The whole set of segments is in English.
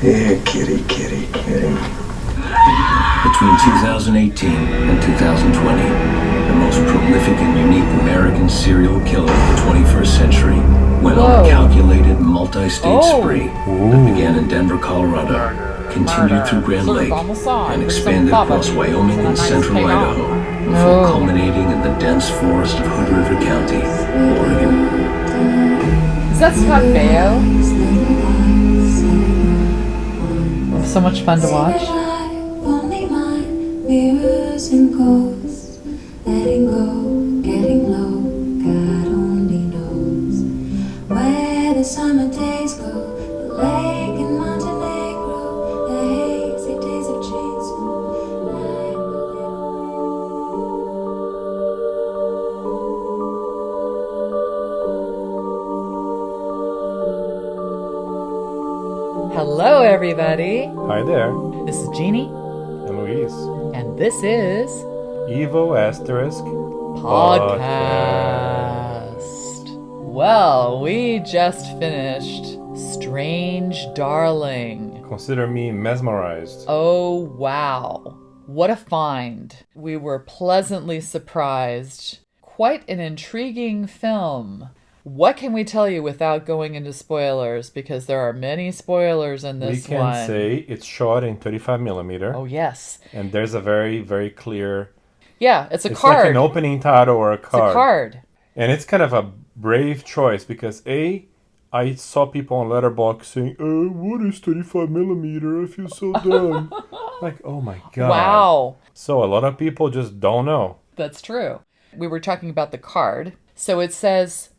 Here, kitty, kitty, kitty. Between 2018 and 2020, the most prolific and unique American serial killer of the 21st century went on a calculated multi-state spree that began in Denver, Colorado, continued through Grand Lake, and expanded across Wyoming and central Idaho, before culminating in the dense forest of Hood River County, Oregon. Is that Scott Baio? So much fun to watch. Mirrors and ghosts, letting go, getting low. God only knows where the summer days go. The lake in Montenegro, the hazy days of Hello, everybody. Hi there, This is Jeannie, and Luis. and this is Evo Asterisk Podcast. Well, we just finished Strange Darling. Consider me mesmerized. Oh, wow. What a find. We were pleasantly surprised. Quite an intriguing film. What can we tell you without going into spoilers? Because there are many spoilers in this We can one. say it's shot in 35 millimeter, Oh, yes. and there's a very, very clear. Yeah, it's a It's card. like an opening title or a It's card. a card. And it's kind of a brave choice because I saw people on Letterboxd saying, what is 35 millimeter? I feel so dumb. Like, oh my god. Wow. So a lot of people just don't know. That's true. We were talking about the card. So it says,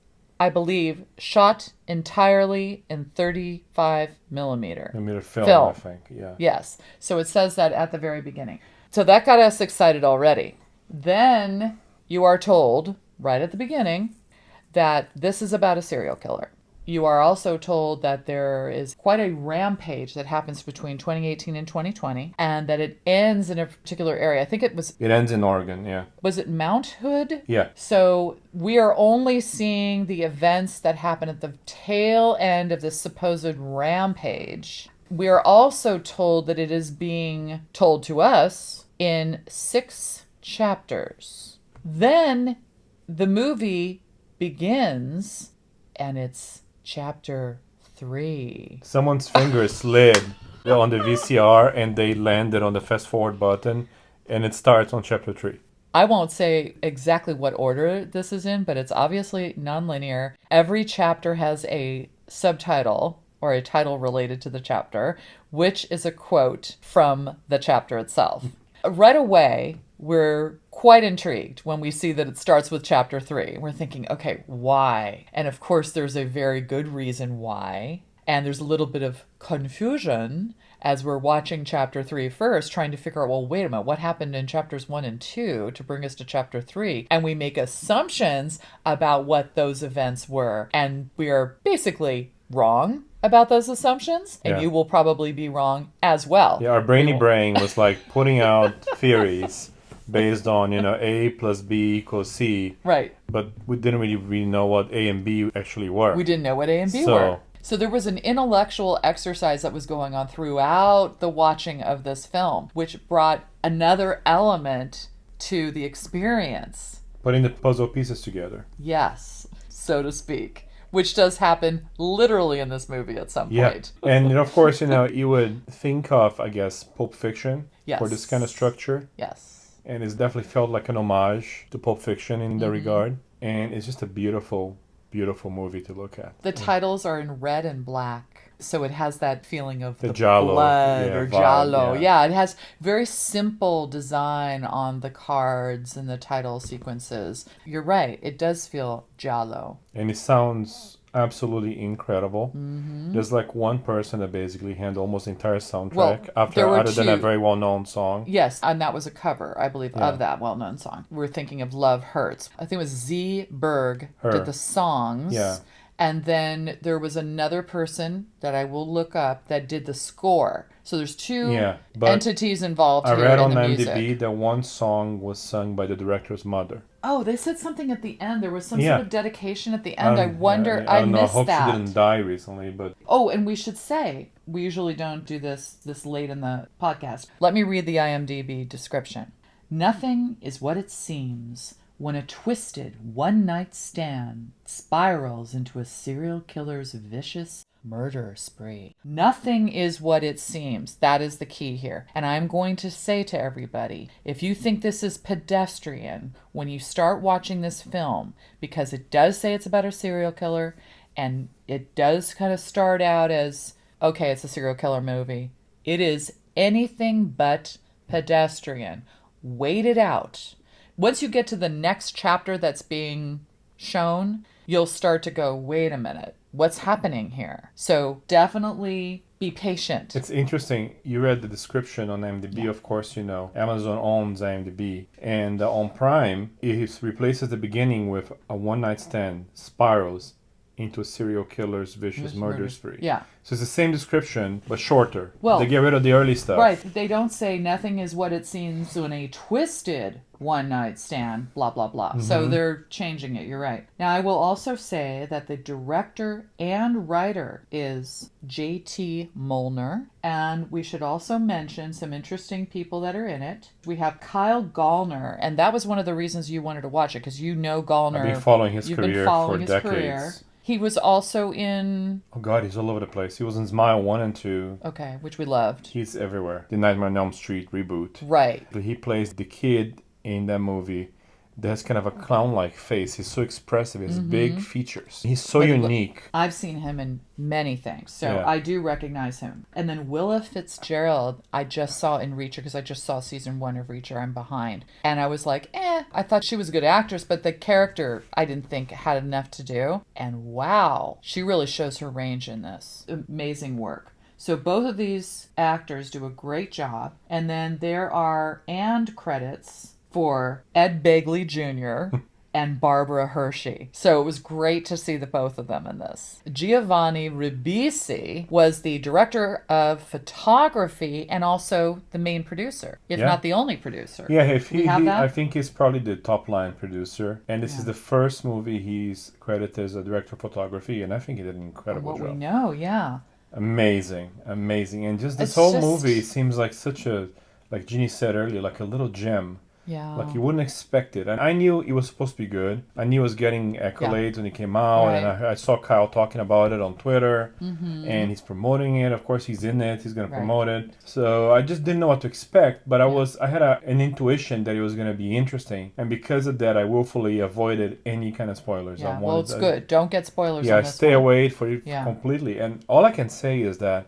I believe, shot entirely in 35 millimeter. Millimeter film, Film. I think. Yeah. Yes. So it says that at the very beginning. So that got us excited already. Then you are told, right at the beginning, that this is about a serial killer. You are also told that there is quite a rampage that happens between 2018 and 2020, and that it ends in a particular area. I think it was It ends in Oregon, yeah. it Mount Hood? Yeah. So we are only seeing the events that happen at the tail end of this supposed rampage. We are also told that it is being told to us in 6 chapters. Then the movie begins, and it's chapter 3. Someone's finger slid on the VCR and they landed on the fast forward button and it starts on chapter 3. I won't say exactly what order this is in, but it's obviously nonlinear. Every chapter has a subtitle or a title related to the chapter, which is a quote from the chapter itself. Right away, we're quite intrigued when we see that it starts with chapter 3. We're thinking, okay, why? And of course, there's a very good reason why. And there's a little bit of confusion as we're watching chapter 3 first, trying to figure out, well, wait a minute, what happened in chapters 1 and 2 to bring us to chapter 3? And we make assumptions about what those events were. And we are basically wrong about those assumptions. And Yeah. you will probably be wrong as well. Yeah, our brainy brain was like putting out theories based on, A plus B equals C, Right. but we didn't really know what A and B actually were. We didn't know what A and B So- were. So there was an intellectual exercise that was going on throughout the watching of this film, which brought another element to the experience. Putting the puzzle pieces together. Yes, so to speak. Which does happen literally in this movie at some Yeah. point. And of course, you would think of, I guess, Pulp Fiction Yes. for this kind of structure. Yes. And it's definitely felt like an homage to Pulp Fiction in that regard. And it's just a beautiful, beautiful movie to look at. The titles are in red and black, so it has that feeling of The the giallo, blood yeah, or vibe, giallo. yeah. Yeah, it has very simple design on the cards and the title sequences. You're right, it does feel giallo. And it sounds absolutely incredible. There's like one person that basically handled almost the entire soundtrack Well, there were other than a two. very well-known song. Yes, and that was a cover, I believe, Yeah. of that well-known song. We're thinking of Love Hurts. I think it was Z. Berg Her. did the songs. Yeah. And then there was another person that I will look up that did the score. So there's two Yeah, but entities involved I here read in on the IMDb music. that one song was sung by the director's mother. Oh, they said something at the end. There was some Yeah. sort of dedication at the end. I wonder. I I don't know. I missed hope that. she didn't die recently, but Oh, and we should say we usually don't do this late in the podcast. Let me read the IMDb description. Nothing is what it seems when a twisted one-night stand spirals into a serial killer's vicious murder spree. Nothing is what it seems. That is the key here. And I'm going to say to everybody, if you think this is pedestrian when you start watching this film, because it does say it's about a serial killer, and it does kind of start out as, okay, it's a serial killer movie. It is anything but pedestrian. Wait it out. Once you get to the next chapter that's being shown, you'll start to go, wait a minute, what's happening here? So definitely be patient. it's interesting. You read the description on IMDb, of course, you know. Amazon owns IMDb. And on Prime, it replaces the beginning with a one-night stand spirals into a serial killer's vicious murder spree. Yeah. So it's the same description, but shorter. Well, they get rid of the early stuff. Right. They don't say nothing is what it seems when a twisted one-night stand, blah, blah, blah. So they're changing it. You're right. Now, I will also say that the director and writer is J.T. Molnar. And we should also mention some interesting people that are in it. We have Kyle Gallner. And that was one of the reasons you wanted to watch it, because you know Gallner. I've been following his You've career been following for his decades. career. He was also in, Oh God, he's all over the place. He was in Smile 1 and 2. okay, which we loved. He's everywhere. The Nightmare on Elm Street reboot. Right. He plays the kid in that movie that has kind of a clown-like face. He's so expressive. He has big features. He's so unique. I've seen him in many things, so Yeah. I do recognize him. And then Willa Fitzgerald, I just saw in Reacher, because I just saw season 1 of Reacher. I'm behind. And I was like, I thought she was a good actress, but the character I didn't think had enough to do. And wow, she really shows her range in this. Amazing work. So both of these actors do a great job. And then there are and credits for Ed Begley Jr. and Barbara Hershey. So it was great to see the both of them in this. Giovanni Ribisi was the director of photography and also the main producer, if Yeah. not the only producer. Yeah, if We have that? I think he's probably the top line producer. And this is the first movie he's credited as a director of photography. And I think he did an incredible What we job. know, yeah. Amazing. And just this It's whole just- movie seems like such a, like Jeannie said earlier, like a little gem. Yeah. Like you wouldn't expect it. And I knew it was supposed to be good. I knew it was getting accolades when it came out. And I saw Kyle talking about it on Twitter. And he's promoting it. Of course, he's in it. He's going to Right. promote it. So I just didn't know what to expect. But I had an intuition that it was going to be interesting. And because of that, I willfully avoided any kind of spoilers. Yeah, I well, wanted it's to- good. Don't get spoilers Yeah, on this stay one. away for it Yeah. completely. And all I can say is that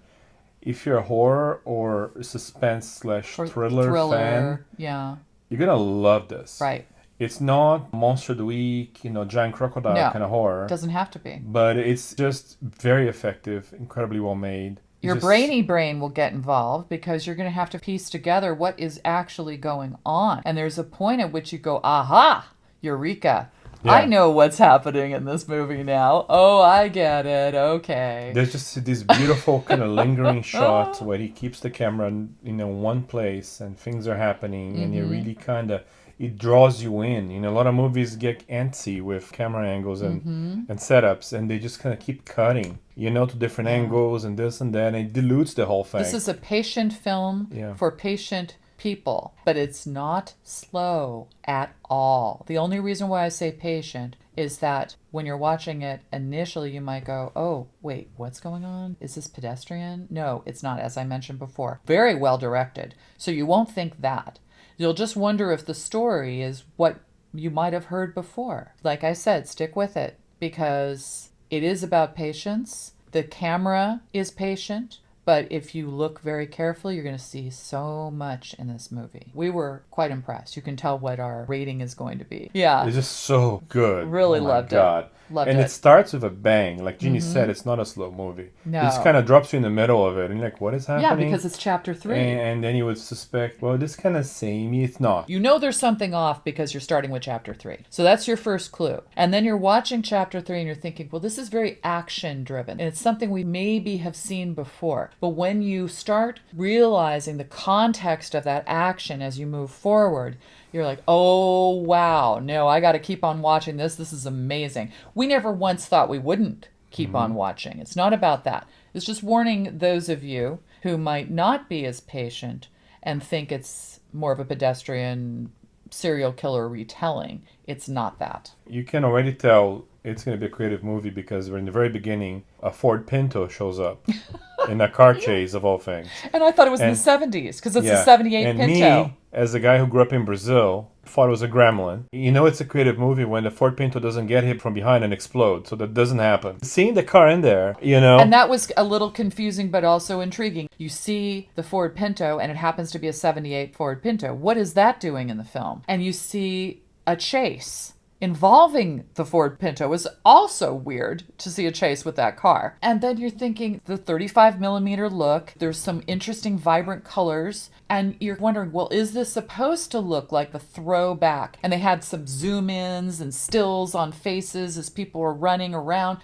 if you're a horror or suspense / Or thriller fan, yeah, you're gonna love this. right. It's not Monster of the Week, giant crocodile No. kind of horror, Doesn't have to be. but it's just very effective, incredibly well made. Your Just- brainy brain will get involved because you're going to have to piece together what is actually going on. And there's a point at which you go, aha, eureka. Yeah. I know what's happening in this movie now. Oh, I get it. Okay. There's just these beautiful kind of lingering shots where he keeps the camera in one place and things are happening, and you really kind of, it draws you in. A lot of movies get antsy with camera angles and setups, and they just kind of keep cutting, to different angles and this and that, and it dilutes the whole thing. This is a patient film Yeah. for patient people, but it's not slow at all. The only reason why I say patient is that when you're watching it, initially you might go, oh, wait, what's going on? Is this pedestrian? No, it's not, as I mentioned before. Very well directed. So you won't think that. You'll just wonder if the story is what you might have heard before. Like I said, stick with it because it is about patience. The camera is patient. But if you look very carefully, you're going to see so much in this movie. We were quite impressed. You can tell what our rating is going to be. Yeah. It's just so good. Really Oh my loved it. God. Loved and it. it starts with a bang. Like Jeannie said, it's not a slow movie. No. It just kind of drops you in the middle of it, and you're like, what is Yeah, happening? because it's chapter 3. And then you would suspect, well, this kind of samey. It's not. You know there's something off because you're starting with chapter 3. So that's your first clue. And then you're watching chapter 3 and you're thinking, well, this is very action driven. And it's something we maybe have seen before. But when you start realizing the context of that action as you move forward, you're like, oh, wow. No, I got to keep on watching this. This is amazing. We never once thought we wouldn't keep on watching. It's not about that. It's just warning those of you who might not be as patient and think it's more of a pedestrian serial killer retelling. It's not that. You can already tell it's going to be a creative movie because in the very beginning, a Ford Pinto shows up in a car chase of all things. And I thought it was in the 70s because it's a Yeah. 78 and Pinto. me, as a guy who grew up in Brazil, thought it was a gremlin. You know it's a creative movie when the Ford Pinto doesn't get hit from behind and explode, so that doesn't happen. Seeing the car in there, And that was a little confusing but also intriguing. You see the Ford Pinto and it happens to be a 78 Ford Pinto. What is that doing in the film? And you see a chase involving the Ford Pinto. It was also weird to see a chase with that car. And then you're thinking the 35 millimeter look, there's some interesting vibrant colors, and you're wondering, well, is this supposed to look like the throwback? And they had some zoom ins and stills on faces as people were running around.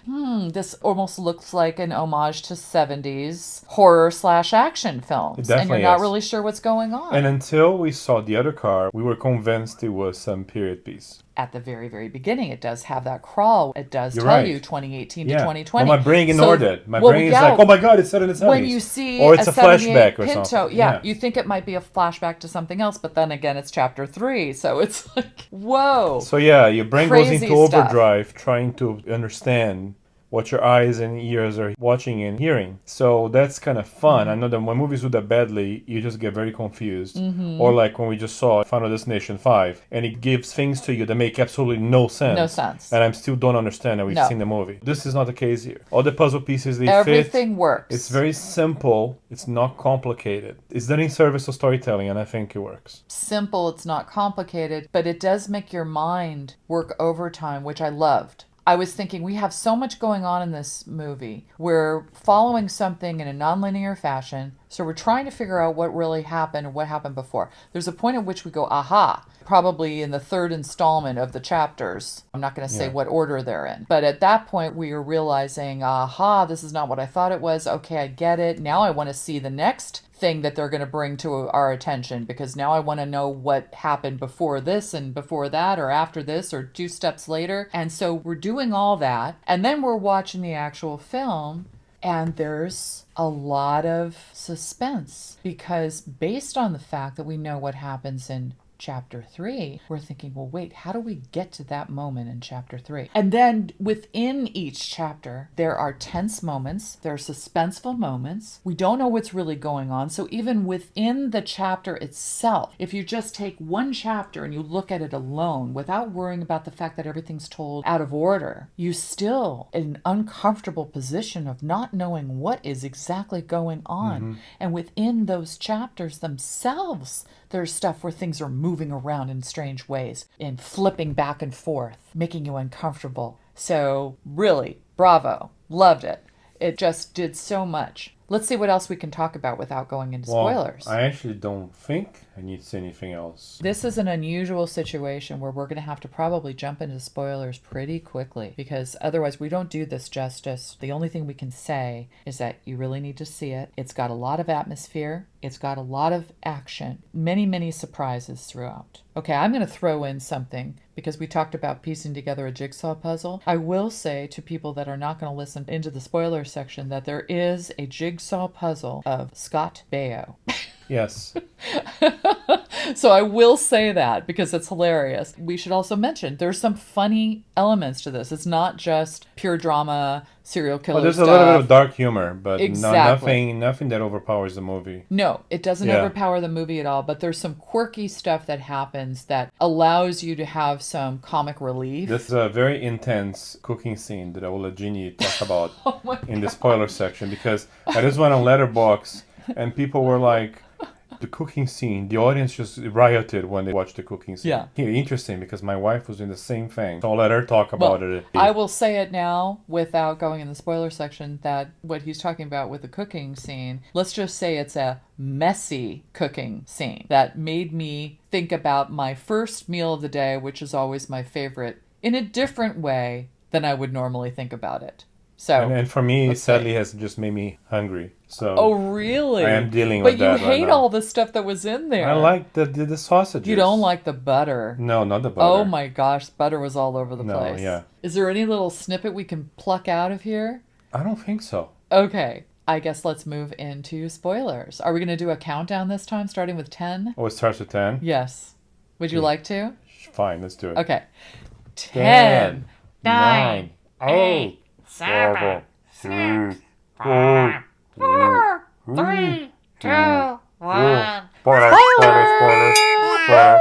This almost looks like an homage to 70s horror/action films. It definitely and you're not is. really sure what's going on. And until we saw the other car, we were convinced it was some period piece. At the very, very beginning, it does have that crawl. It does You're tell right. you 2018 to Yeah. 2020. Well, my brain ignored it. My well, brain is yeah, like, oh my God, it's set in the 70s. when you see or it's a 78 flashback or Pinto, something. yeah, you think it might be a flashback to something else, but then again, it's chapter 3, so it's like, whoa. So yeah, your brain goes Crazy into stuff. overdrive trying to understand what your eyes and ears are watching and hearing. So that's kind of fun. Mm-hmm. I know that when movies do that badly, you just get very confused. Mm-hmm. Or like when we just saw Final Destination 5, and it gives things to you that make absolutely no sense. No sense. And I still don't understand that we've No. seen the movie. This is not the case here. All the puzzle pieces, they fit. Everything works. It's very simple. It's not complicated. It's done in service of storytelling, and I think it works. simple, it's not complicated, but it does make your mind work overtime, which I loved. I was thinking we have so much going on in this movie. We're following something in a nonlinear fashion, so we're trying to figure out what really happened and what happened before. There's a point at which we go, aha, probably in the third installment of the chapters. I'm not going to say Yeah. what order they're in. But at that point, we are realizing, aha, this is not what I thought it was. Okay, I get it. Now I want to see the next thing that they're going to bring to our attention, because now I want to know what happened before this and before that, or after this, or 2 steps later. And so we're doing all that, and then we're watching the actual film, and there's a lot of suspense, because based on the fact that we know what happens in chapter 3, we're thinking, well, wait, how do we get to that moment in chapter 3? And then within each chapter, there are tense moments, there are suspenseful moments. We don't know what's really going on. So even within the chapter itself, if you just take one chapter and you look at it alone without worrying about the fact that everything's told out of order, you still in an uncomfortable position of not knowing what is exactly going on. And within those chapters themselves, there's stuff where things are moving around in strange ways and flipping back and forth, making you uncomfortable. So really, bravo. Loved it. It just did so much. Let's see what else we can talk about without going into spoilers. I actually don't think I need to say anything else. This is an unusual situation where we're going to have to probably jump into spoilers pretty quickly, because otherwise we don't do this justice. The only thing we can say is that you really need to see it. It's got a lot of atmosphere. It's got a lot of action. Many, many surprises throughout. Okay, I'm going to throw in something because we talked about piecing together a jigsaw puzzle. I will say to people that are not going to listen into the spoiler section that there is a jigsaw puzzle of Scott Baio. Yes. So I will say that because it's hilarious. We should also mention there's some funny elements to this. It's not just pure drama, serial killer Well, there's stuff. a little bit of dark humor, but Exactly. nothing that overpowers the movie. No, it doesn't Yeah. overpower the movie at all, but there's some quirky stuff that happens that allows you to have some comic relief. This is a very intense cooking scene that I will let Jeannie talk about Oh in the spoiler section, because I just went on Letterboxd and people were like, The cooking scene, the audience just rioted when they watched the cooking scene. Yeah. Interesting, because my wife was doing the same thing. So I'll let her talk about it. I will say it now without going in the spoiler section that what he's talking about with the cooking scene, let's just say it's a messy cooking scene that made me think about my first meal of the day, which is always my favorite, in a different way than I would normally think about it. So, And for me, let's sadly, see. has just made me hungry. So Oh, really? I am dealing with that But you right hate now. all the stuff that was in there. I like the sausages. You don't like the butter. No, not the butter. Oh my gosh, butter was all over the No, place. yeah. Is there any little snippet we can pluck out of here? I don't think so. Okay, I guess let's move into spoilers. Are we going to do a countdown this time, starting with 10? Oh, it starts with 10? Yes. Would you like to? Fine, let's do it. Okay. 10, 9, 8, 7, 6, 5, 4, 3, 2, 1. Spoiler, spoiler, spoiler, spoiler,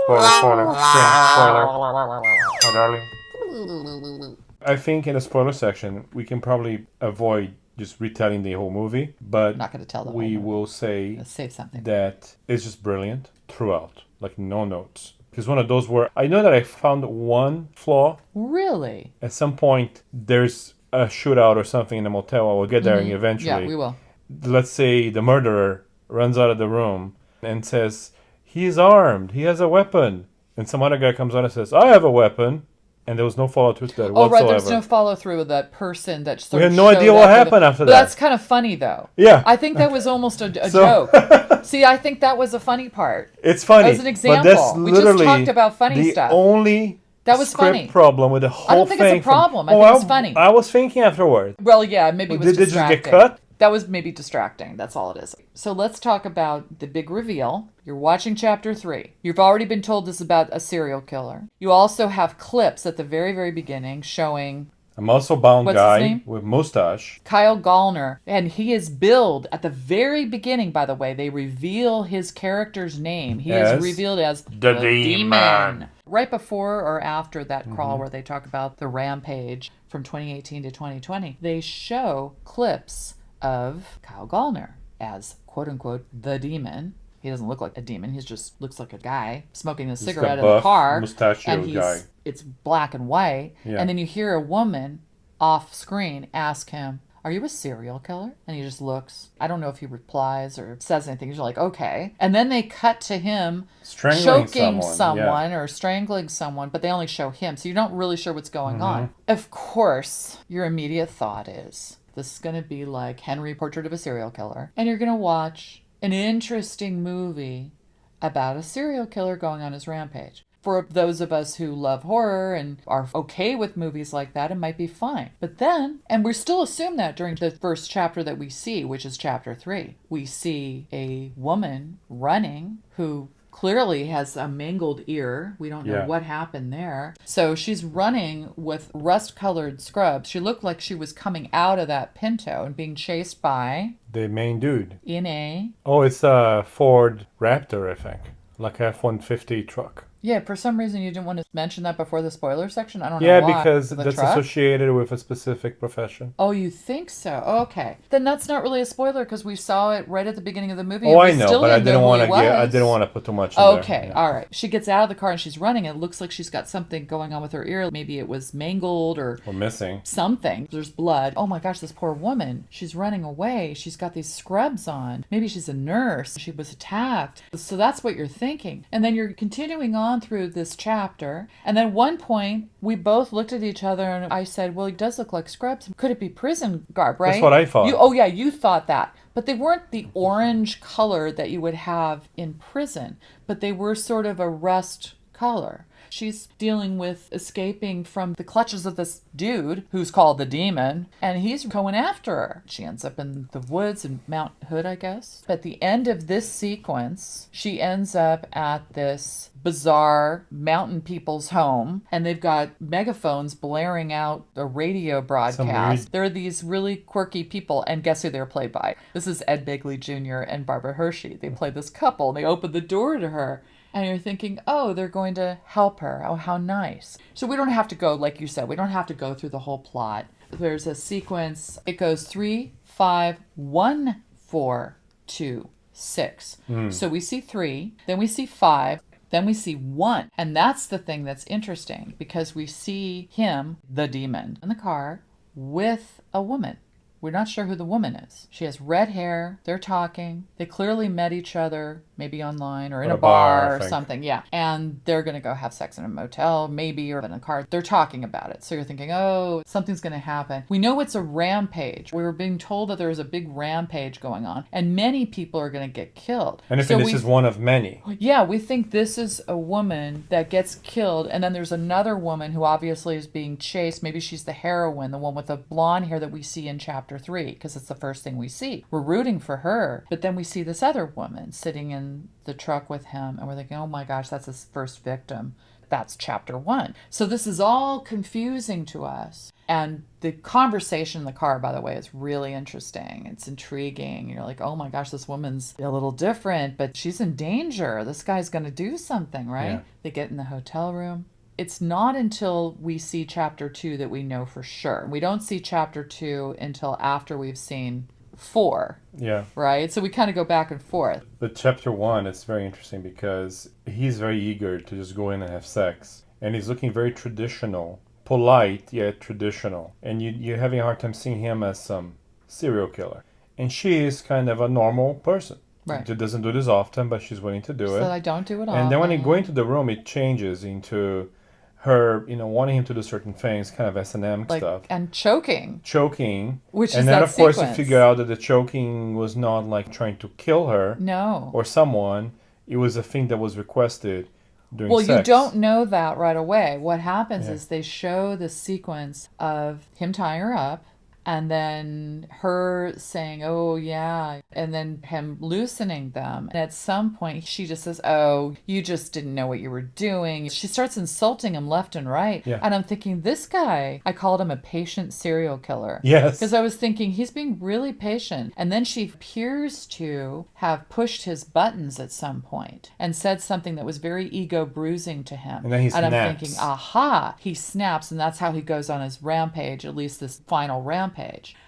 spoiler, spoiler, spoiler, my darling. I think in the spoiler section, we can probably avoid just retelling the whole movie, but Not going to tell them. we will say Let's save something. that it's just brilliant throughout, like no notes. It's one of those where I know that I found one flaw. Really? At some point, there's a shootout or something in the motel. I will get there eventually. Yeah, we will. Let's say the murderer runs out of the room and says, he's armed, he has a weapon. And some other guy comes out and says, I have a weapon. And there was no follow through to that Oh, whatsoever. right. There's no follow through with that person that sort We of had no idea showed what up with happened after But that. That's kind of funny, though. Yeah. I think that was almost a So- joke. See, I think that was a funny part. It's funny. As an example, but that's we just literally talked about funny the stuff. only That was script funny. problem with the whole thing. I don't think it's a problem. I Oh, think it's funny. I was thinking afterwards. Well, yeah, maybe it was Did they just distracting. get cut? That was maybe distracting. That's all it is. So let's talk about the big reveal. You're watching chapter 3. You've already been told this is about a serial killer. You also have clips at the very, very beginning showing A muscle-bound What's his guy name? with mustache. Kyle Gallner, and he is billed at the very beginning, by the way. They reveal his character's name. He As is revealed as the Demon. Right before or after that crawl where they talk about the rampage from 2018 to 2020, they show clips of Kyle Gallner as quote-unquote the demon. He doesn't look like a demon. He just looks like a guy smoking a cigarette in the buff, car. mustachioed And guy. it's black and white. Yeah. And then you hear a woman off screen ask him, are you a serial killer? And he just looks. I don't know if he replies or says anything. He's like, okay. And then they cut to him Strangling choking someone, yeah. or strangling someone, but they only show him. So you're not really sure what's going Mm-hmm. on. Of course, your immediate thought is, this is going to be like Henry, Portrait of a Serial Killer. And you're going to watch an interesting movie about a serial killer going on his rampage. For those of us who love horror and are okay with movies like that, it might be fine. But then, and we still assume that during the first chapter that we see, which is chapter 3, we see a woman running who clearly has a mangled ear. We don't know Yeah. what happened there. So she's running with rust-colored scrubs. She looked like she was coming out of that Pinto and being chased by The main dude. in a... Oh, it's a Ford Raptor, I think. Like a F-150 truck. Yeah, for some reason you didn't want to mention that before the spoiler section. I don't know Yeah, why. because The that's truck? associated with a specific profession. Oh, you think so? Okay. Then that's not really a spoiler because we saw it right at the beginning of the movie. Oh, and I we know, still but I didn't know want who to he get. I was. didn't want to put too much. In Okay, there. Yeah. all right. She gets out of the car and she's running. It looks like she's got something going on with her ear. Maybe it was mangled or We're missing. something. There's blood. Oh my gosh, this poor woman. She's running away. She's got these scrubs on. Maybe she's a nurse. She was attacked. So that's what you're thinking. And then you're continuing on through this chapter. And then one point, we both looked at each other and I said, well, he does look like scrubs. Could it be prison garb, right? That's what I thought. Oh yeah, you thought that. But they weren't the orange color that you would have in prison. But they were sort of a rust color. She's dealing with escaping from the clutches of this dude who's called the Demon, and he's going after her. She ends up in the woods in Mount Hood, I guess. At the end of this sequence, she ends up at this bizarre mountain people's home, and they've got megaphones blaring out a radio broadcast. There are these really quirky people, and guess who they're played by? This is Ed Begley Jr. and Barbara Hershey. They play this couple, and they open the door to her. And you're thinking, oh, they're going to help her. Oh, how nice. So we don't have to go, like you said, we don't have to go through the whole plot. There's a sequence. It goes 3, 5, 1, 4, 2, 6. So we see 3, then we see 5, then we see 1. And that's the thing that's interesting, because we see him, the demon, in the car with a woman. We're not sure who the woman is. She has red hair. They're talking. They clearly met each other, maybe online or in a bar I or think. something. Yeah. And they're going to go have sex in a motel, maybe, or in a car. They're talking about it. So you're thinking, oh, something's going to happen. We know it's a rampage. We were being told that there was a big rampage going on, and many people are going to get killed. And I think this is one of many. Yeah, we think this is a woman that gets killed, and then there's another woman who obviously is being chased. Maybe she's the heroine, the one with the blonde hair that we see in chapter 3, because it's the first thing we see. We're rooting for her, but then we see this other woman sitting in the truck with him, and we're thinking, oh my gosh, that's his first victim. That's chapter 1. So this is all confusing to us. And the conversation in the car, by the way, is really interesting. It's intriguing. You're like, oh my gosh, this woman's a little different, but she's in danger. This guy's going to do something, right? Yeah. They get in the hotel room. It's not until we see chapter 2 that we know for sure. We don't see chapter 2 until after we've seen 4, Yeah. right? So we kind of go back and forth. But chapter 1 is very interesting because he's very eager to just go in and have sex. And he's looking very traditional, polite yet traditional. And you're having a hard time seeing him as some serial killer. And she is kind of a normal person. Right. She doesn't do this often, but she's willing to do it. So I don't do it all. And then when you go into the room, it changes into her, wanting him to do certain things, kind of S&M stuff. And choking. Choking. Which and is then, that of course, sequence. you figure out that the choking was not like trying to kill her No. or someone. It was a thing that was requested during Well, sex. you don't know that right away. What happens Yeah. is they show the sequence of him tying her up, and then her saying, oh, yeah, and then him loosening them. And at some point, she just says, oh, you just didn't know what you were doing. She starts insulting him left and right. Yeah. And I'm thinking, this guy, I called him a patient serial killer. Yes. Because I was thinking, he's being really patient. And then she appears to have pushed his buttons at some point and said something that was very ego bruising to him. And then he I'm snaps. thinking, aha, he snaps, and that's how he goes on his rampage, at least this final rampage.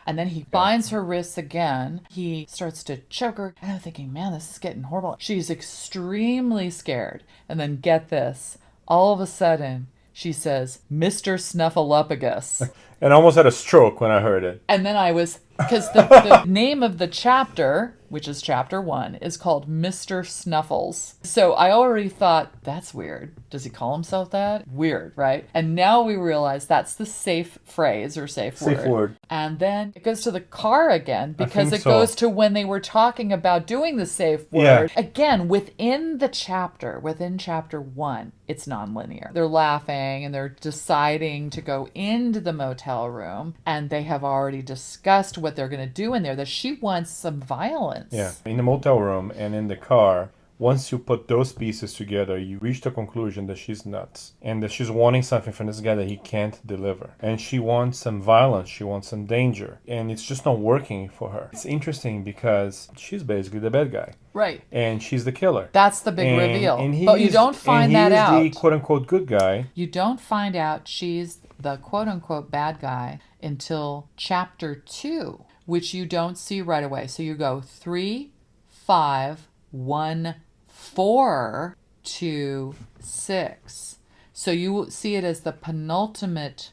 And then he binds her wrists again. He starts to choke her. And I'm thinking, man, this is getting horrible. She's extremely scared. And then get this, all of a sudden, she says, Mr. Snuffleupagus. And I almost had a stroke when I heard it. And then I was, because the name of the chapter, which is chapter 1, is called Mr. Snuffles. So I already thought, that's weird. Does he call himself that? Weird, right? And now we realize that's the safe phrase or safe word. Safe word. And then it goes to the car again, because think it so. goes to when they were talking about doing the safe Yeah. word. Again, within the chapter, within chapter 1, it's nonlinear. They're laughing and they're deciding to go into the motel room, and they have already discussed what they're going to do in there, that she wants some violence. Yeah. In the motel room and in the car, once you put those pieces together, you reach the conclusion that she's nuts and that she's wanting something from this guy that he can't deliver. And she wants some violence, she wants some danger, and it's just not working for her. It's interesting because she's basically the bad guy. Right. And she's the killer. That's the big reveal. And But you don't find that out. He's the quote-unquote good guy. You don't find out she's the quote-unquote bad guy until chapter 2, which you don't see right away. So you go 3, 5, 1, 4, 2, 6. So you see it as the penultimate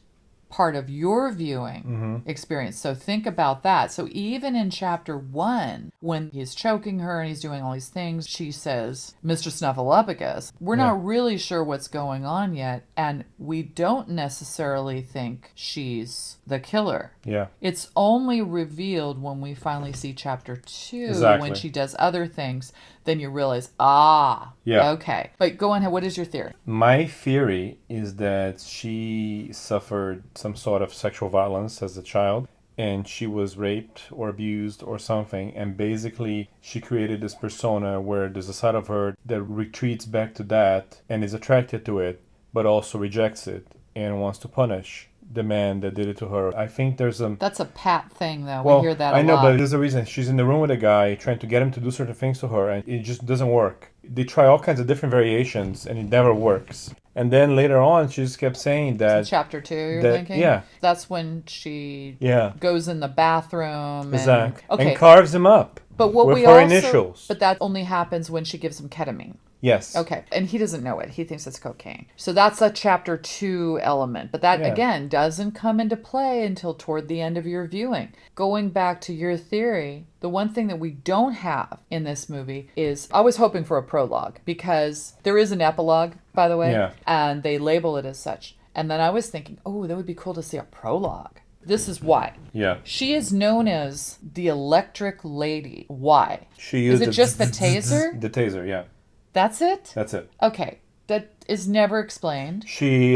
part of your viewing experience. So think about that. So even in chapter 1, when he's choking her and he's doing all these things, she says, Mr. Snuffleupagus. We're not really sure what's going on yet, and we don't necessarily think she's the killer. Yeah. It's only revealed when we finally see chapter 2, Exactly. when she does other things, then you realize, Yeah. okay. But go on, what is your theory? My theory is that she suffered some sort of sexual violence as a child, and she was raped or abused or something, and basically she created this persona where there's a side of her that retreats back to that and is attracted to it, but also rejects it and wants to punish the man that did it to her. I think there's a... That's a Pat thing, though. Well, We hear that a I know, lot. but there's a reason. She's in the room with a guy trying to get him to do certain things to her, and it just doesn't work. They try all kinds of different variations, and it never works. And then later on, she just kept saying that... Chapter 2, you're that- thinking? yeah. That's when she Yeah. goes in the bathroom. Exactly. And, okay. And carves him up. But what With we her also, initials. but that only happens when she gives him ketamine. Yes. Okay, and he doesn't know it. He thinks it's cocaine. So that's a chapter 2 element. But that, Yeah. again, doesn't come into play until toward the end of your viewing. Going back to your theory, the one thing that we don't have in this movie is, I was hoping for a prologue, because there is an epilogue, by the way, Yeah. and they label it as such. And then I was thinking, oh, that would be cool to see a prologue. This is why. Yeah. She is known as the Electric Lady. Why? She Is used it just the taser? The taser, yeah. That's it? That's it. Okay, that is never explained. She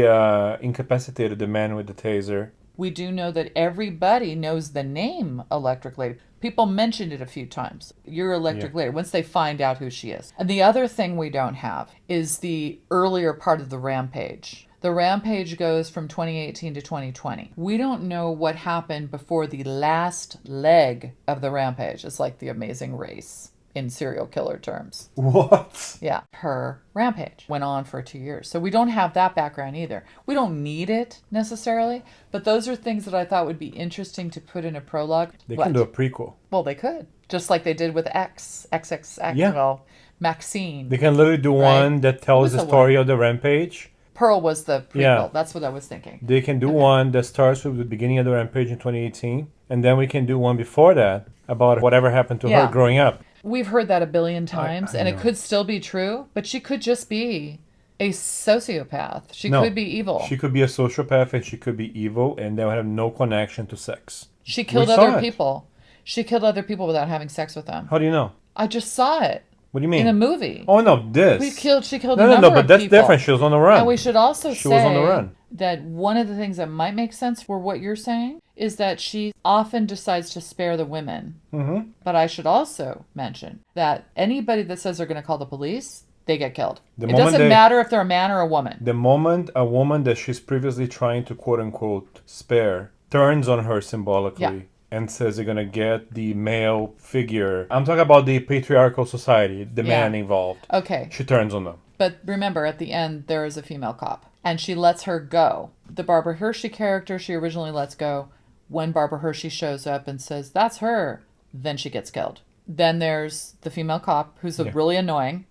incapacitated the man with the taser. We do know that everybody knows the name Electric Lady. People mentioned it a few times. You're Electric Lady, once they find out who she is. And the other thing we don't have is the earlier part of the rampage. The rampage goes from 2018 to 2020. We don't know what happened before the last leg of the rampage. It's like the Amazing Race in serial killer terms. What? Yeah, her rampage went on for 2 years. So we don't have that background either. We don't need it necessarily, but those are things that I thought would be interesting to put in a prologue. They What? can do a prequel. Well, they could. Just like they did with XXX, Yeah. well, Maxine. They can literally do Right. one that tells Who's the the story of the rampage. Pearl was the prequel. Yeah. That's what I was thinking. They can do one that starts with the beginning of the rampage in 2018, and then we can do one before that about whatever happened to Yeah. her growing up. We've heard that a billion times, I and it know. could still be true, but she could just be a sociopath. She No, could be evil. She could be a sociopath and she could be evil, and they would have no connection to sex. She killed We saw other it. people. She killed other people without having sex with them. How do you know? I just saw it What do you mean? in a movie. Oh no, this. She killed No, a no, number no, but of that's people. different. She was on the run. And we should also She was on the run. that one of the things that might make sense for what you're saying is that she often decides to spare the women. Mm-hmm. But I should also mention that anybody that says they're going to call the police, they get killed. The It moment doesn't they- matter if they're a man or a woman. The moment a woman that she's previously trying to quote unquote spare turns on her symbolically Yeah. and says they're gonna get the male figure. I'm talking about the patriarchal society, the Yeah. man involved. Okay. She turns on them. But remember, at the end, there is a female cop, and she lets her go. The Barbara Hershey character she originally lets go. When Barbara Hershey shows up and says, that's her, then she gets killed. Then there's the female cop, who's Yeah. really annoying,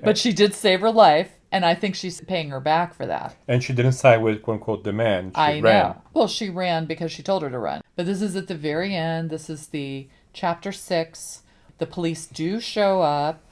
but she did save her life, and I think she's paying her back for that. And she didn't side with quote unquote the man. She I ran. know. Well, she ran because she told her to run. But this is at the very end. This is the chapter 6. The police do show up.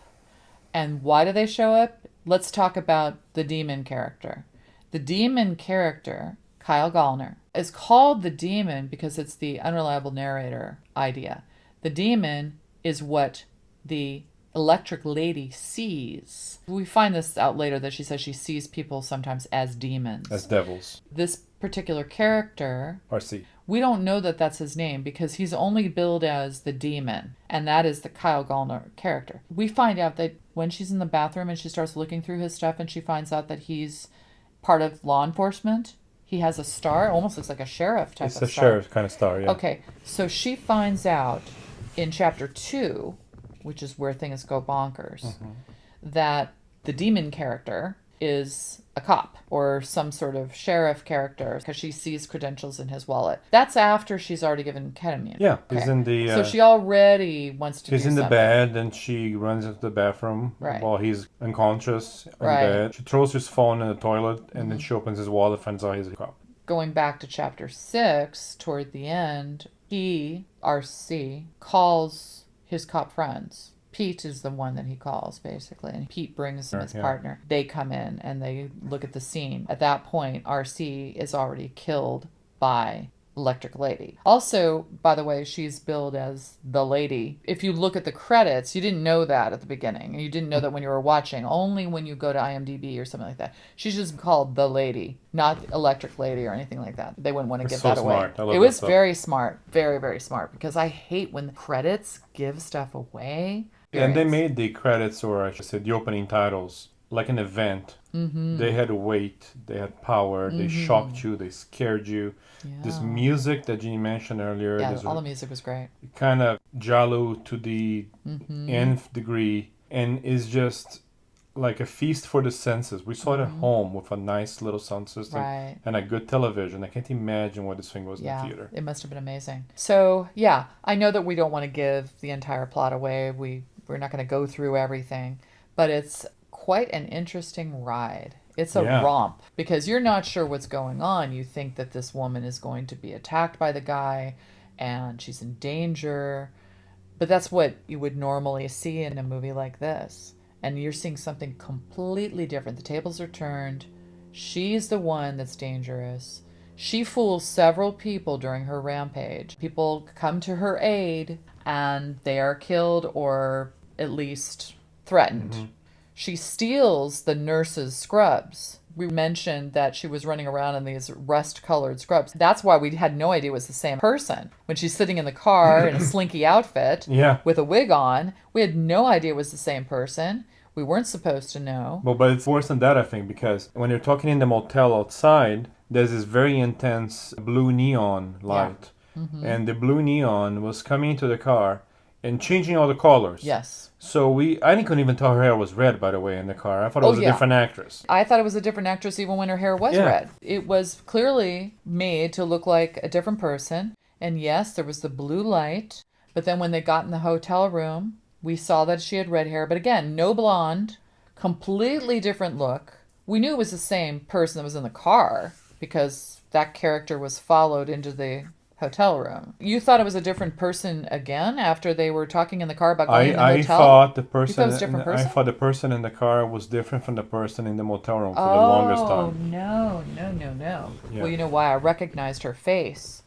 And why do they show up? Let's talk about the demon character. The demon character, Kyle Gallner, is called the demon because it's the unreliable narrator idea. The demon is what the Electric Lady sees. We find this out later that she says she sees people sometimes as demons. As devils. This particular character, RC. we don't know that that's his name because he's only billed as the demon, and that is the Kyle Gallner character. We find out that when she's in the bathroom and she starts looking through his stuff and she finds out that he's part of law enforcement, he has a star, almost looks like a sheriff type It's of a star. sheriff kind of star, yeah. Okay, so she finds out in chapter 2, which is where things go bonkers, Mm-hmm. that the demon character is a cop or some sort of sheriff character because she sees credentials in his wallet. That's after she's already given ketamine. Yeah, he's in the so she already wants to he's do in the something. bed and she runs into the bathroom Right. while he's unconscious in Right. bed. She throws his phone in the toilet and Mm-hmm. then she opens his wallet and finds out he's a cop. Going back to chapter 6, toward the end, he, RC, calls his cop friends. Pete is the one that he calls, basically. And Pete brings him his Yeah. partner. They come in and they look at the scene. At that point, RC is already killed by Electric Lady. Also, by the way, she's billed as the lady. If you look at the credits, you didn't know that at the beginning. You didn't know that when you were watching. Only when you go to IMDb or something like that. She's just called the lady, not Electric Lady or anything like that. They wouldn't want to It's give so that away. smart. I love It that was stuff. very smart. Very, very smart. Because I hate when the credits give stuff away. And they made the credits, or I should say the opening titles, like an event. Mm-hmm. They had weight, they had power, they shocked you, they scared you. This Yeah. music that Jeannie mentioned earlier, Yeah, this all the music was great. kind of giallo to the Mm-hmm. nth degree, and is just like a feast for the senses. We saw it at home with a nice little sound system Right. and a good television. I can't imagine what this thing was in Yeah, the theater. it must have been amazing. So, yeah, I know that we don't want to give the entire plot away. We're not going to go through everything, but it's quite an interesting ride. It's a Yeah. romp because you're not sure what's going on. You think that this woman is going to be attacked by the guy and she's in danger, but that's what you would normally see in a movie like this. And you're seeing something completely different. The tables are turned. She's the one that's dangerous. She fools several people during her rampage. People come to her aid and they are killed or at least threatened. She steals the nurse's scrubs. We mentioned that she was running around in these rust-colored scrubs. That's why we had no idea it was the same person. When she's sitting in the car in a slinky outfit Yeah. with a wig on, we had no idea it was the same person. We weren't supposed to know. But it's worse than that, I think, because when you're talking in the motel outside, there's this very intense blue neon light. And the blue neon was coming into the car and changing all the colors. Yes. So I couldn't even tell her hair was red, by the way, in the car. I thought it was a yeah. different actress. I thought it was a different actress even when her hair was Yeah. red. It was clearly made to look like a different person. And yes, there was the blue light. But then when they got in the hotel room, we saw that she had red hair. But again, no blonde, completely different look. We knew it was the same person that was in the car because that character was followed into the hotel room. You thought it was a different person again after they were talking in the car about going in the I hotel? thought the You thought it person was a different person? I thought the person in the car was different from the person in the motel room for the longest time. No. Yeah. Well, you know why? I recognized her face.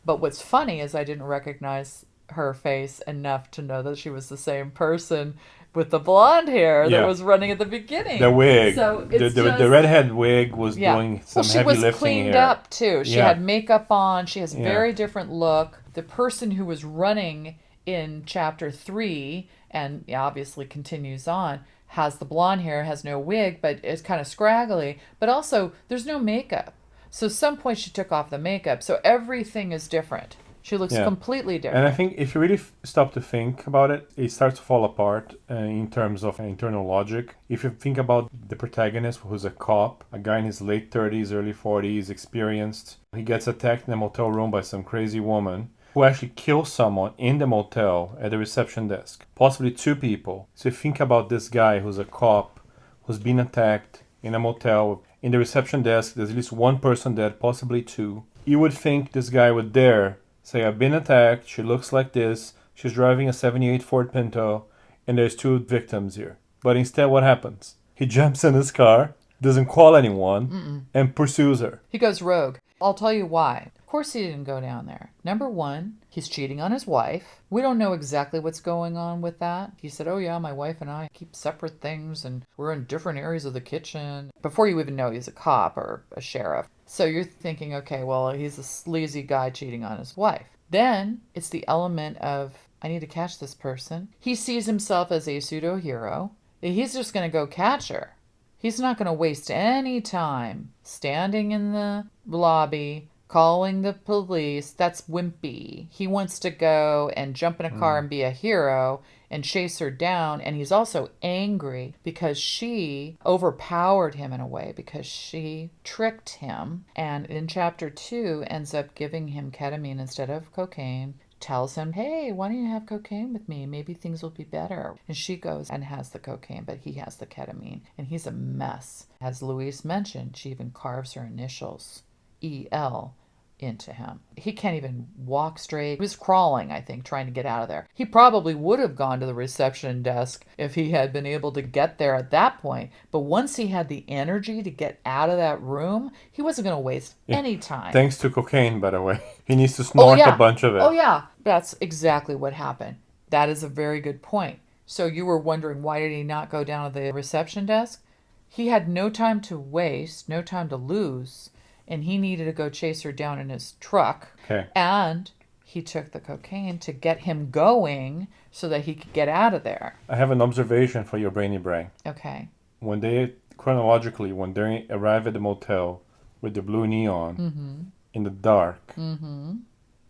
But what's funny is I didn't recognize her face enough to know that she was the same person with the blonde hair Yeah. that was running at the beginning. The wig, So the, it's the, just, the redhead wig was yeah. doing some Well, she heavy was lifting cleaned here. up too. She Yeah. had makeup on. She has a Yeah. very different look. The person who was running in chapter 3 and obviously continues on has the blonde hair, has no wig, but it's kind of scraggly. But also, there's no makeup. So at some point she took off the makeup. So everything is different. She looks Yeah. completely And different. I think if you really stop to think about it, it starts to fall apart in terms of internal logic. If you think about the protagonist, who's a cop, a guy in his late 30s, early 40s, experienced, he gets attacked in a motel room by some crazy woman who actually kills someone in the motel at the reception desk, possibly two people. So you think about this guy who's a cop, who's been attacked in a motel. In the reception desk, there's at least one person dead, possibly two. You would think this guy would dare say, I've been attacked, she looks like this, she's driving a 78 Ford Pinto, and there's two victims here. But instead, what happens? He jumps in his car, doesn't call anyone, and pursues her. He goes rogue. I'll tell you why. Of course he didn't go down there. Number one, he's cheating on his wife. We don't know exactly what's going on with that. He said, oh yeah, my wife and I keep separate things and we're in different areas of the kitchen. Before you even know he's a cop or a sheriff. So you're thinking, okay, well, he's a sleazy guy cheating on his wife. Then it's the element of, I need to catch this person. He sees himself as a pseudo-hero. He's just going to go catch her. He's not going to waste any time standing in the lobby, calling the police. That's wimpy. He wants to go and jump in a car and be a hero and chase her down. And he's also angry because she overpowered him in a way, because she tricked him. And in chapter 2 ends up giving him ketamine instead of cocaine. Tells him, hey, why don't you have cocaine with me? Maybe things will be better. And she goes and has the cocaine, but he has the ketamine. And he's a mess. As Louise mentioned, she even carves her initials, E.L., into him. He can't even walk straight. He was crawling, I think, trying to get out of there. He probably would have gone to the reception desk if he had been able to get there at that point. But once he had the energy to get out of that room, he wasn't going to waste any time. Thanks to cocaine, by the way. He needs to snort a bunch of it. Oh, yeah. That's exactly what happened. That is a very good point. So you were wondering, why did he not go down to the reception desk? He had no time to waste, no time to lose, and he needed to go chase her down in his truck. Okay. And he took the cocaine to get him going so that he could get out of there. I have an observation for your brainy brain. Okay. When they, chronologically, when they arrive at the motel with the blue neon in the dark, and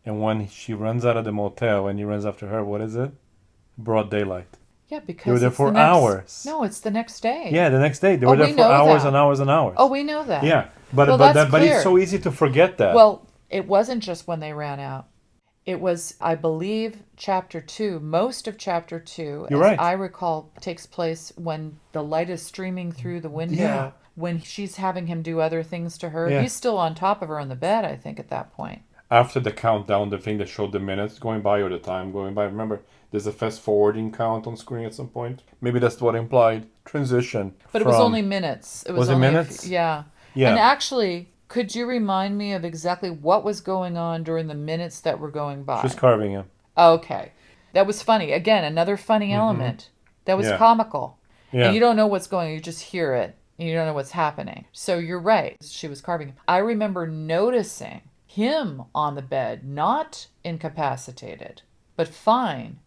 when she runs out of the motel and he runs after her, what is it? Broad daylight. Yeah, because They were there it's for the next, hours. No, it's the next day. Yeah, the next day they Oh, were there we for know hours that. and hours and hours. Oh, we know that. Yeah, but Well, but that's but it's clear. so easy to forget that. Well, it wasn't just when they ran out. It was, I believe, chapter 2. Most of chapter 2, You're as right. I recall, takes place when the light is streaming through the window. Yeah. When she's having him do other things to her. Yeah. He's still on top of her in the bed, I think, at that point. After the countdown, the thing that showed the minutes going by or the time going by. Remember, there's a fast forwarding count on screen at some point. Maybe that's what implied transition. But it was from- only minutes. It was, Was it only minutes? Yeah. Yeah. And actually, could you remind me of exactly what was going on during the minutes that were going by? She's carving him. Okay. That was funny. Again, another funny element. That was Yeah. comical. Yeah. And you don't know what's going on. You just hear it. And you don't know what's happening. So you're right. She was carving him. I remember noticing him on the bed, not incapacitated, but fine,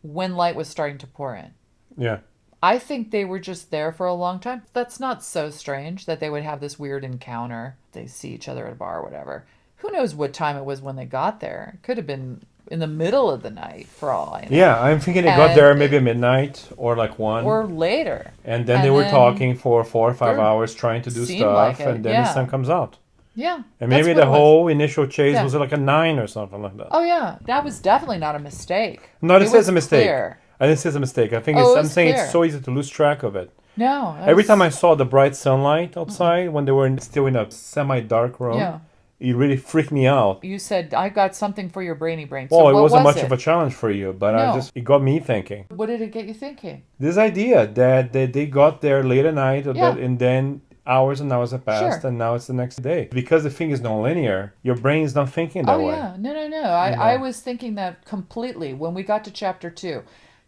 when light was starting to pour in. Yeah. I think they were just there for a long time. That's not so strange that they would have this weird encounter. They see each other at a bar or whatever. Who knows what time it was when they got there? It could have been in the middle of the night for all I know. Yeah, I'm thinking they got there And- maybe at midnight or like 1. Or later. and then they were then talking for 4 or 5 Sure. hours trying to do Seemed stuff. like it, And then the yeah. sun comes out. Yeah. And that's maybe what the it was. whole initial chase Yeah. was like a 9 or something like that. Oh, yeah. That was definitely not a mistake. No, this It was is a mistake. clear. I didn't say it's a mistake. I think Oh, it's, it I'm was saying clear. it's so easy to lose track of it. No. that Every was- time I saw the bright sunlight outside when they were still in a semi-dark room, Yeah. it really freaked me out. You said, I got something for your brainy brain. So Well, it what wasn't was much it? of a challenge for you, but No. it got me thinking. What did it get you thinking? This idea that they got there late at night, or Yeah. and then hours and hours have passed, Sure. and now it's the next day. Because the thing is non-linear, your brain is not thinking that Oh, way. yeah. No. I was thinking that completely when we got to chapter 2.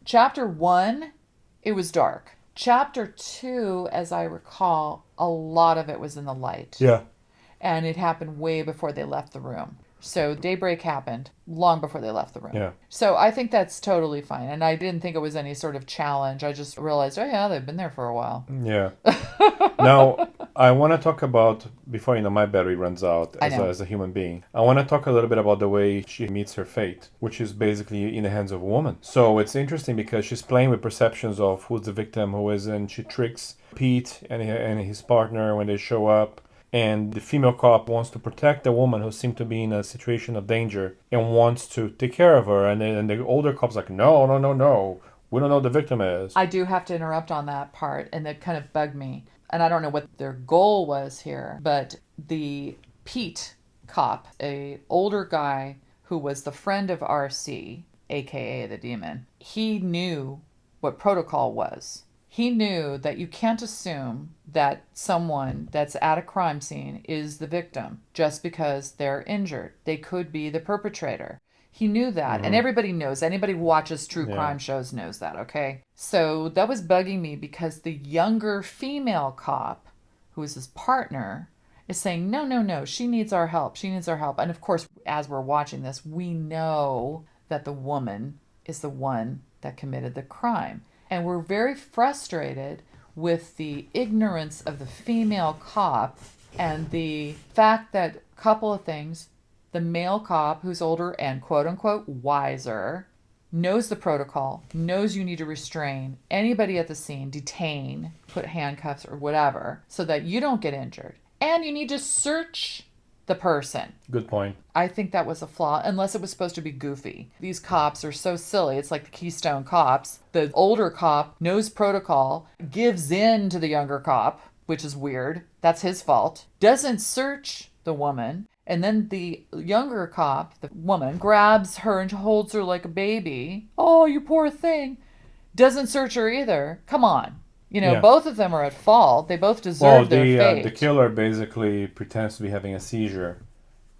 Chapter 1, it was dark. Chapter 2, as I recall, a lot of it was in the light. Yeah. And it happened way before they left the room. So daybreak happened long before they left the room. Yeah. So I think that's totally fine. And I didn't think it was any sort of challenge. I just realized, oh, yeah, they've been there for a while. Yeah. Now, I want to talk about, before my battery runs out I as know. as a human being, I want to talk a little bit about the way she meets her fate, which is basically in the hands of a woman. So it's interesting because she's playing with perceptions of who's the victim, who isn't. She tricks Pete and his partner when they show up. And the female cop wants to protect the woman who seemed to be in a situation of danger and wants to take care of her. And the older cop's like, no. We don't know who the victim is. I do have to interrupt on that part, and that kind of bugged me. And I don't know what their goal was here, but the Pete cop, a older guy who was the friend of RC, aka the demon, he knew what protocol was. He knew that you can't assume that someone that's at a crime scene is the victim just because they're injured. They could be the perpetrator. He knew that, and everybody knows. Anybody who watches true crime shows knows that, okay? So that was bugging me because the younger female cop, who is his partner, is saying, no, she needs our help. She needs our help. And of course, as we're watching this, we know that the woman is the one that committed the crime. And we're very frustrated with the ignorance of the female cop and the fact that, couple of things, the male cop who's older and quote unquote wiser knows the protocol, knows you need to restrain anybody at the scene, detain, put handcuffs or whatever, so that you don't get injured. And you need to search the person. Good point. I think that was a flaw, unless it was supposed to be goofy. These cops are so silly. It's like the Keystone Cops. The older cop knows protocol, gives in to the younger cop, which is weird. That's his fault. Doesn't search the woman. And then the younger cop, the woman, grabs her and holds her like a baby. Oh, you poor thing. Doesn't search her either. Come on. Yeah. Both of them are at fault. They both Well, deserve their fate. the killer basically pretends to be having a seizure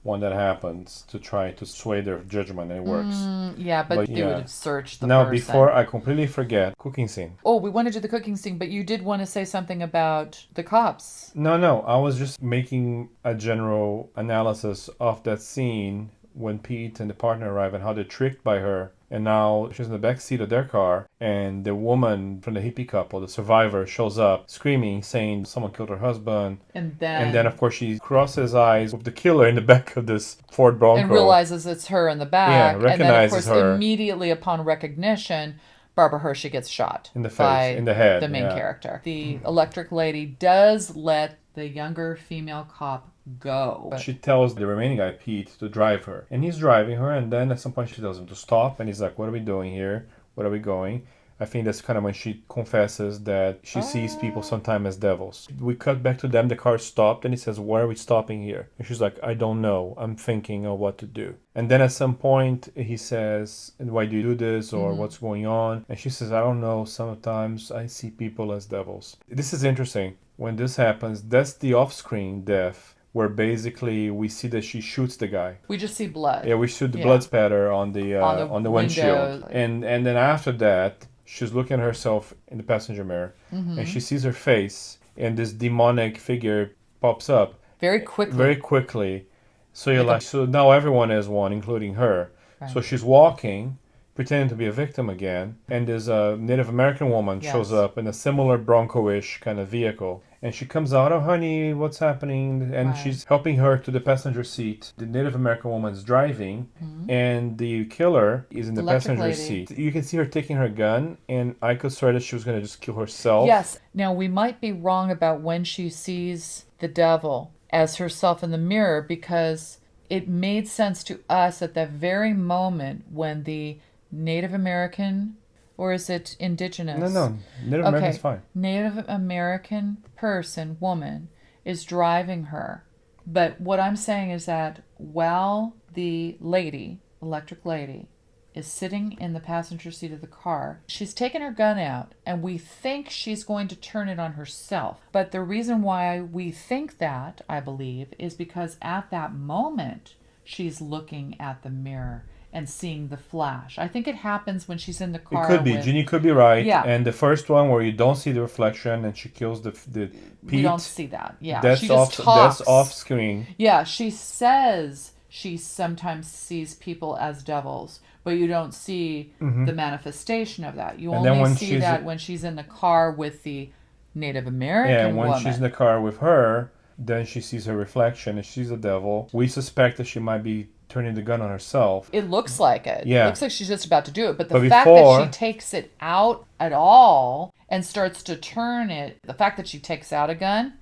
when that happens to try to sway their judgment, and it works. Yeah, but they yeah. would have searched the Now, person. before I completely forget, cooking scene. Oh, we want to do the cooking scene, but you did want to say something about the cops. No, I was just making a general analysis of that scene when Pete and the partner arrive and how they're tricked by her. And now she's in the back seat of their car, and the woman from the hippie couple, the survivor, shows up screaming, saying someone killed her husband. And then And then, of course, she crosses eyes with the killer in the back of this Ford Bronco. and realizes it's her in the back. Yeah, and then, of recognizes course, her. immediately upon recognition, Barbara Hershey gets shot In the face, by in the head, the main yeah. character. The electric lady does let the younger female cop go. But She tells the remaining guy, Pete, to drive her. And he's driving her, and then at some point she tells him to stop, and he's like, what are we doing here? Where are we going? I think that's kind of when she confesses that she sees people sometimes as devils. We cut back to them, the car stopped, and he says, why are we stopping here? And she's like, I don't know. I'm thinking of what to do. And then at some point he says, why do you do this? Or what's going on? And she says, I don't know. Sometimes I see people as devils. This is interesting. When this happens, that's the off-screen death, where basically we see that she shoots the guy. we just see blood. Yeah, we shoot the Yeah. blood spatter on the windshield. window. And then after that, she's looking at herself in the passenger mirror, and she sees her face, and this demonic figure pops up Very quickly. very quickly. So you're like, so now everyone is one, including her. So she's walking, pretending to be a victim again, and this Native American woman shows Yes. up in a similar Bronco-ish kind of vehicle. And she comes out, oh honey, what's happening? And Right. she's helping her to the passenger seat. The Native American woman's driving, and the killer is in the Electric passenger lady. seat. You can see her taking her gun, and I could swear that she was going to just kill herself. Yes. Now, we might be wrong about when she sees the devil as herself in the mirror, because it made sense to us at that very moment when the Native American, or is it indigenous? No, Native American's fine. Native American person, woman, is driving her. But what I'm saying is that while the lady, electric lady, is sitting in the passenger seat of the car, she's taken her gun out, and we think she's going to turn it on herself. But the reason why we think that, I believe, is because at that moment, she's looking at the mirror and seeing the flash. I think it happens when she's in the car. It could be. with- Ginny could be right. Yeah. And the first one where you don't see the reflection and she kills the Pete. We don't see that. Yeah, That's she just off. talks. That's off screen. Yeah, she says she sometimes sees people as devils, but you don't see the manifestation of that. You And then only when see she's- that when she's in the car with the Native American Yeah. And when woman. she's in the car with her, then she sees her reflection and she's a devil. We suspect that she might be turning the gun on herself. It looks like it. Yeah. It looks like she's just about to do it. But the But fact before- that she takes it out at all and starts to turn it, the fact that she takes out a gun,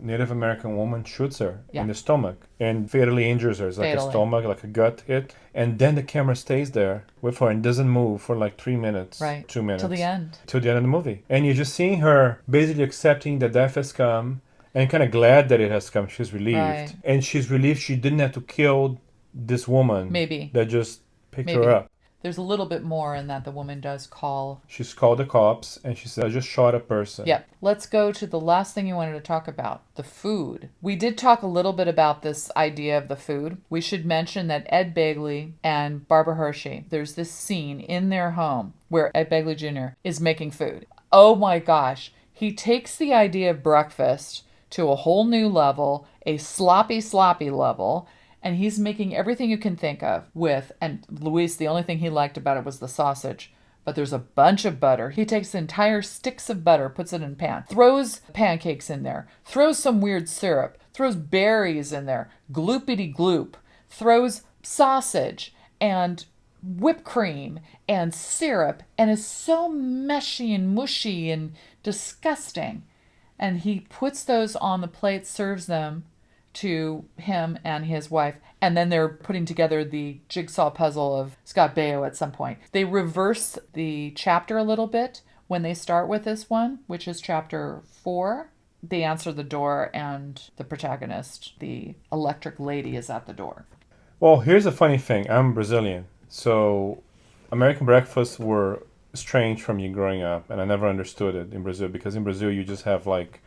Native American woman shoots her Yeah. in the stomach and fatally injures her. It's like Fatally. a stomach, like a gut hit. And then the camera stays there with her and doesn't move for like 3 minutes, right, 2 minutes. till the end. Till the end of the movie. And you're just seeing her basically accepting that death has come and kind of glad that it has come. She's relieved. Right. And she's relieved she didn't have to kill this woman. Maybe. That just picked Maybe. her up. There's a little bit more in that the woman does call. She's called the cops and she said, I just shot a person. Yep. Let's go to the last thing you wanted to talk about, the food. We did talk a little bit about this idea of the food. We should mention that Ed Begley and Barbara Hershey, there's this scene in their home where Ed Begley Jr. is making food. Oh my gosh. He takes the idea of breakfast to a whole new level, a sloppy level, and he's making everything you can think of with, and Luis, the only thing he liked about it was the sausage, but there's a bunch of butter. He takes entire sticks of butter, puts it in a pan, throws pancakes in there, throws some weird syrup, throws berries in there, gloopity gloop, throws sausage and whipped cream and syrup, and is so meshy and mushy and disgusting. And he puts those on the plate, serves them to him and his wife, and then they're putting together the jigsaw puzzle of Scott Baio at some point. They reverse the chapter a little bit when they start with this one, which is chapter 4. They answer the door, and the protagonist, the electric lady, is at the door. Well, here's a funny thing. I'm Brazilian. So American breakfasts were strange from you growing up, and I never understood it in Brazil, because in Brazil you just have like,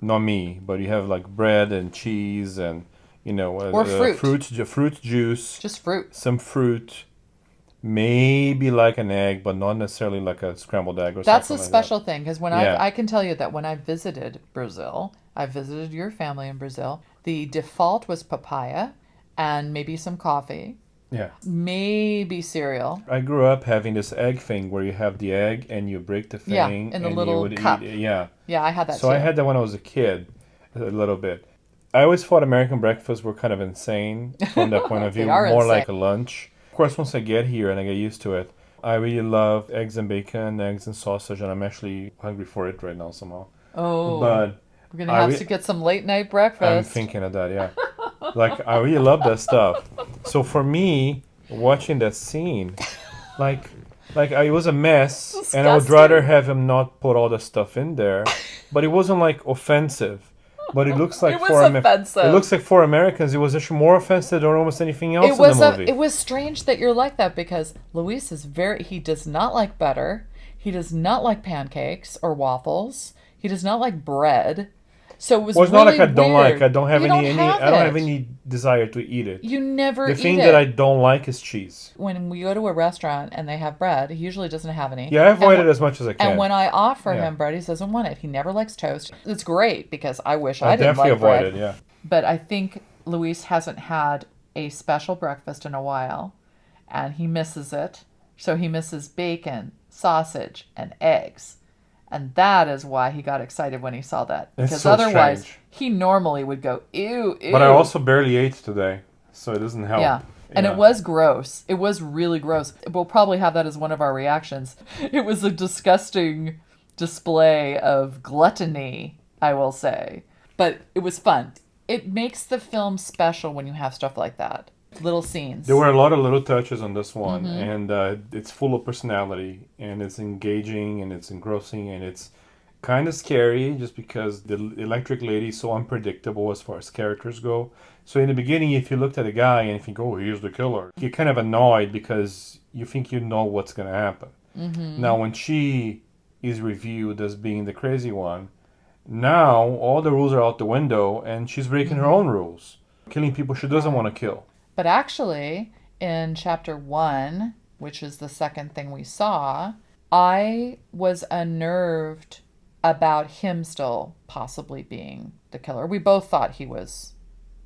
not me, but you have like bread and cheese and, you know, Or fruit. fruit juice, Just fruit. some fruit, maybe like an egg, but not necessarily like a scrambled egg or That's a something like special thing, because when Yeah. I can tell you that when I visited Brazil, I visited your family in Brazil, the default was papaya and maybe some coffee, that. Yeah. maybe cereal. I grew up having this egg thing where you have the egg and you break the thing Yeah, in the and little you would cup. eat it. Yeah. Yeah, I had that So too. I had that when I was a kid, a little bit. I always thought American breakfasts were kind of insane from that point of They view, are more insane. like a lunch. Of course, once I get here and I get used to it, I really love eggs and bacon, eggs and sausage, and I'm actually hungry for it right now somehow. Oh, But we're going to have re- to get some late night breakfast. I'm thinking of that, yeah. Like, I really love that stuff. So for me, watching that scene, like it was a mess, and I would Disgusting. rather have him not put all the stuff in there. But it wasn't like offensive. But it looks like It was offensive. It looks like for Americans, it was actually more offensive than almost anything else It in was the movie. it was strange that you're like that because Luis is he does not like butter. He does not like pancakes or waffles. He does not like bread. So it was Well, it's really not like I don't weird. like. I don't have You any. have I don't have it. any desire to eat it. You never The eat thing it. that I don't like is cheese. When we go to a restaurant and they have bread, he usually doesn't have any. Yeah, I avoid And it as much as I can. And when I offer Yeah. him bread, he doesn't want it. He never likes toast. It's great because I wish I I didn't definitely like avoid bread. it. Yeah. But I think Luis hasn't had a special breakfast in a while, and he misses it. So he misses bacon, sausage, and eggs. And that is why he got excited when he saw that. It's Because so otherwise, strange. he normally would go, ew, ew. But I also barely ate today, so it doesn't help. Yeah. And Yeah. it was gross. It was really gross. We'll probably have that as one of our reactions. It was a disgusting display of gluttony, I will say. But it was fun. It makes the film special when you have stuff like that. Little scenes. There were a lot of little touches on this one, Mm-hmm. and it's full of personality, and it's engaging, and it's engrossing, and it's kind of scary just because the electric lady is so unpredictable as far as characters go. So in the beginning, if you looked at a guy and you think, oh, here's the killer, you're kind of annoyed because you think you know what's going to happen. Mm-hmm. Now, when she is reviewed as being the crazy one, now all the rules are out the window, and she's breaking her own rules, killing people she doesn't want to kill. But actually, in chapter 1, which is the second thing we saw, I was unnerved about him still possibly being the killer. We both thought he was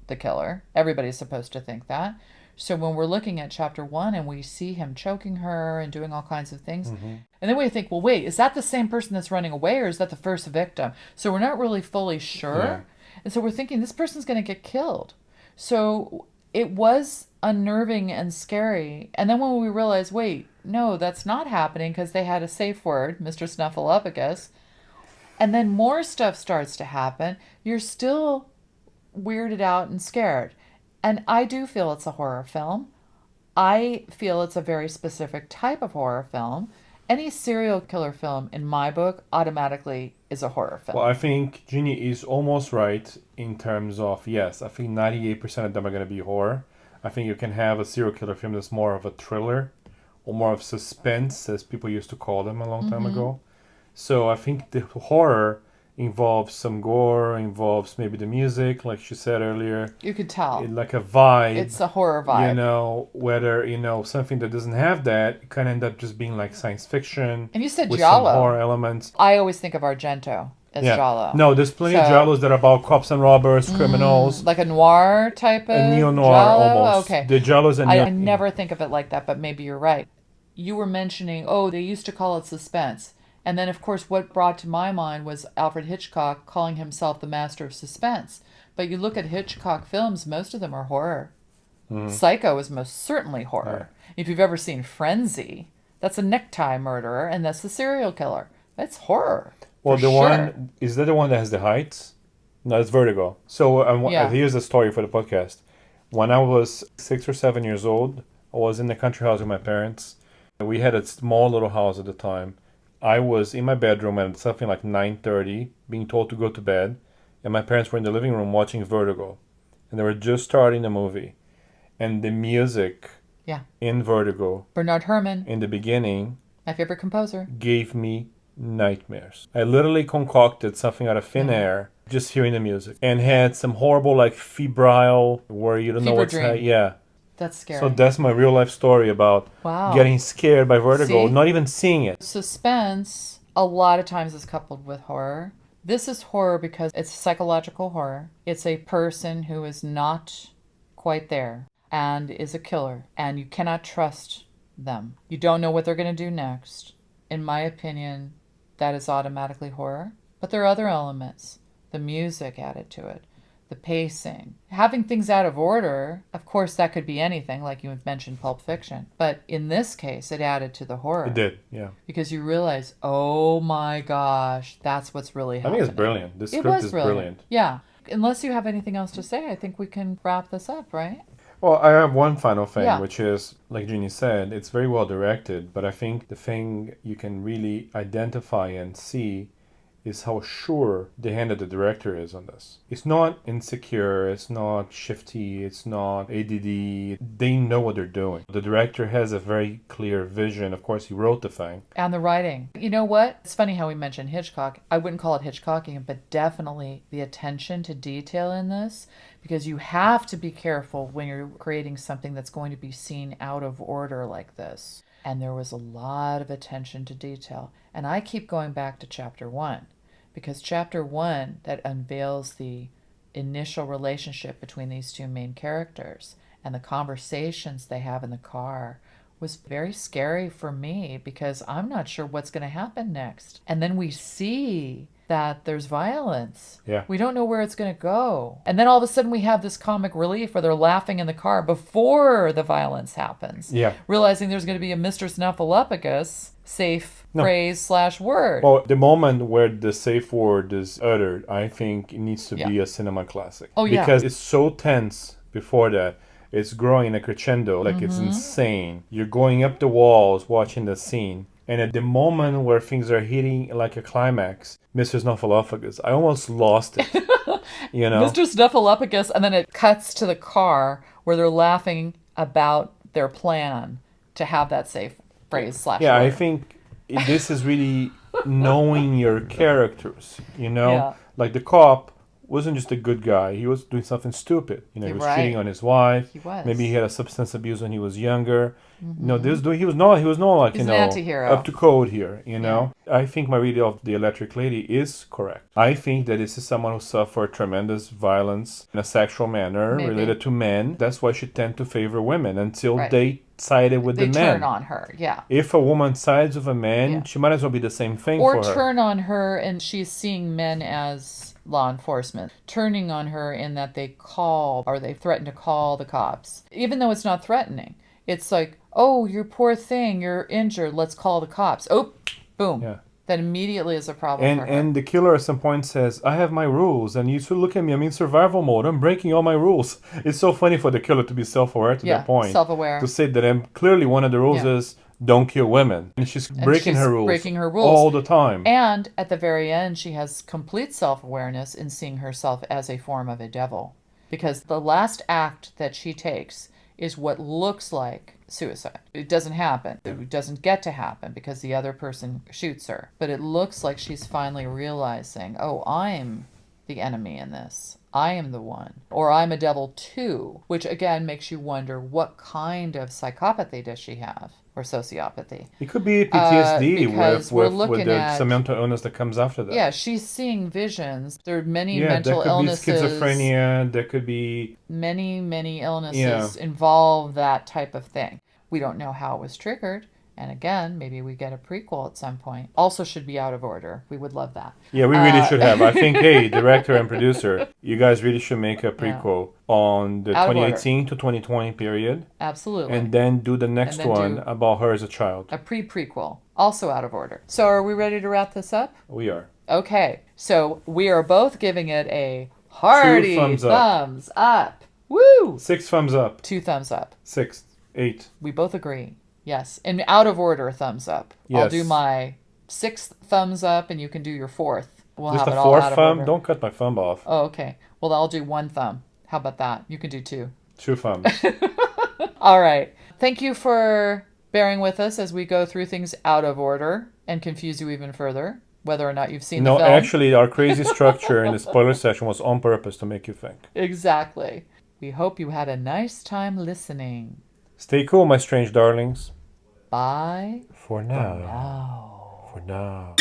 the killer. Everybody's supposed to think that. So when we're looking at chapter 1 and we see him choking her and doing all kinds of things, and then we think, well, wait, is that the same person that's running away or is that the first victim? So we're not really fully sure. Yeah. And so we're thinking this person's going to get killed. So it was unnerving and scary. And then when we realized, wait, no, that's not happening because they had a safe word, Mr. Snuffleupagus, and then more stuff starts to happen, you're still weirded out and scared. And I do feel it's a horror film. I feel it's a very specific type of horror film. Any serial killer film, in my book, automatically is a horror film. Well, I think Jeannie is almost right in terms of, yes, I think 98% of them are going to be horror. I think you can have a serial killer film that's more of a thriller or more of suspense, as people used to call them a long time ago. So I think the horror involves some gore, involves maybe the music, like she said earlier, You could tell. like a vibe. It's a horror vibe. You know, whether, something that doesn't have that, it can end up just being like science fiction. And you said with giallo. some horror elements. I always think of Argento as giallo. No, there's plenty of So- giallos that are about cops and robbers, criminals. Like a noir type of A neo-noir giallo? almost. Okay. The giallos and I never think of it like that, but maybe you're right. You were mentioning, they used to call it suspense. And then, of course, what brought to my mind was Alfred Hitchcock calling himself the master of suspense. But you look at Hitchcock films, most of them are horror. Psycho is most certainly horror. If you've ever seen Frenzy, that's a necktie murderer, and that's the serial killer. That's horror. Well, for the sure. one, is that the one that has the heights? No, it's Vertigo. So Yeah. here's the story for the podcast. When I was 6 or 7 years old, I was in the country house with my parents. We had a small little house at the time. I was in my bedroom at something like 9:30, being told to go to bed, and my parents were in the living room watching Vertigo, and they were just starting the movie, and the music Yeah. in Vertigo Bernard Herrmann, in the beginning my favorite composer. gave me nightmares. I literally concocted something out of thin air just hearing the music, and had some horrible like febrile where you don't know Fever what's dream. yeah. That's scary. So that's my real life story about Wow. getting scared by Vertigo, See? not even seeing it. Suspense, a lot of times, is coupled with horror. This is horror because it's psychological horror. It's a person who is not quite there and is a killer, and you cannot trust them. You don't know what they're going to do next. In my opinion, that is automatically horror. But there are other elements. The music added to it. the pacing. Having things out of order, of course, that could be anything, like you had mentioned Pulp Fiction. But in this case, it added to the horror. It did, yeah. Because you realize, oh my gosh, that's what's really I happening. think it's brilliant. This It script was is brilliant. brilliant. Yeah. Unless you have anything else to say, I think we can wrap this up, right? Well, I have one final thing, Yeah. which is, like Jeannie said, it's very well directed, but I think the thing you can really identify and see is how sure the hand of the director is on this. It's not insecure, it's not shifty, it's not ADD. They know what they're doing. The director has a very clear vision. Of course, he wrote the thing. And the writing. You know what? It's funny how we mentioned Hitchcock. I wouldn't call it Hitchcockian, but definitely the attention to detail in this, because you have to be careful when you're creating something that's going to be seen out of order like this. And there was a lot of attention to detail. And I keep going back to chapter 1, because chapter 1, that unveils the initial relationship between these two main characters and the conversations they have in the car, was very scary for me, because I'm not sure what's going to happen next. And then we see that there's violence. Yeah. We don't know where it's going to go. And then all of a sudden we have this comic relief where they're laughing in the car before the violence happens. Yeah. Realizing there's going to be a Mr. Snuffleupagus safe phrase / word. Well, the moment where the safe word is uttered, I think it needs to be a cinema classic. Oh, yeah. Because it's so tense before that. It's growing in a crescendo, like it's insane. You're going up the walls watching the scene. And at the moment where things are hitting like a climax, Mr. Snuffleupagus, I almost lost it. You know? Mr. Snuffleupagus, and then it cuts to the car where they're laughing about their plan to have that safe phrase / Yeah, I word. think this is really knowing your characters, you know? Yeah. Like the cop wasn't just a good guy. He was doing something stupid. You know, he was Right. cheating on his wife. He was. Maybe he had a substance abuse when he was younger. You know, he was not like, He's you an know, anti-hero. up to code here, you know. I think my reading of The Electric Lady is correct. I think that this is someone who suffered tremendous violence in a sexual manner Maybe. related to men. That's why she tend to favor women until Right. they sided with They the men. turn on her, yeah. If a woman sides with a man, Yeah. she might as well be the same thing Or for her. turn on her and she's seeing men as law enforcement, turning on her in that they call or they threaten to call the cops, even though it's not threatening. It's like, oh, you poor thing, you're injured, let's call the cops. Oh, boom. Yeah. That immediately is a problem for her. And the killer at some point says, I have my rules, and you should look at me, I'm in survival mode, I'm breaking all my rules. It's so funny for the killer to be self-aware to that point. self-aware. To say that clearly one of the rules Yeah. is don't kill women. And she's breaking she's her rules. breaking her rules. All the time. And at the very end, she has complete self-awareness in seeing herself as a form of a devil. Because the last act that she takes is what looks like suicide. It doesn't happen. It doesn't get to happen because the other person shoots her. But it looks like she's finally realizing, oh, I'm the enemy in this. I am the one. Or I'm a devil too. Which again makes you wonder, what kind of psychopathy does she have? Or sociopathy? It could be PTSD because we're looking with the at- some mental illness that comes after that. Yeah, she's seeing visions. There are many Yeah, mental there could illnesses. be schizophrenia, there could be... Many illnesses Yeah. involve that type of thing. We don't know how it was triggered. And again, maybe we get a prequel at some point. Also should be out of order. We would love that. Yeah, we really should have. I think, hey, director and producer, you guys really should make a prequel on the Out of order. 2018 to 2020 period. Absolutely. And then do the next then one do- about her as a child. A pre-prequel. Also out of order. So are we ready to wrap this up? We are. Okay. So we are both giving it a hearty thumbs up. thumbs up. Woo! 6 thumbs up. 2 thumbs up. 6, 8. We both agree. Yes. And out of order, thumbs up. I'll Yes. do my 6th thumbs up and you can do your 4th. We'll Just have a it all out 4th of thumb? order. Don't cut my thumb off. Oh, okay. Well, I'll do 1 thumb. How about that? You can do 2. 2 thumbs. All right. Thank you for bearing with us as we go through things out of order and confuse you even further, whether or not you've seen the No, film. actually, our crazy structure in the spoiler session was on purpose to make you think. Exactly. We hope you had a nice time listening. Stay cool, my strange darlings. Bye. For now. For now.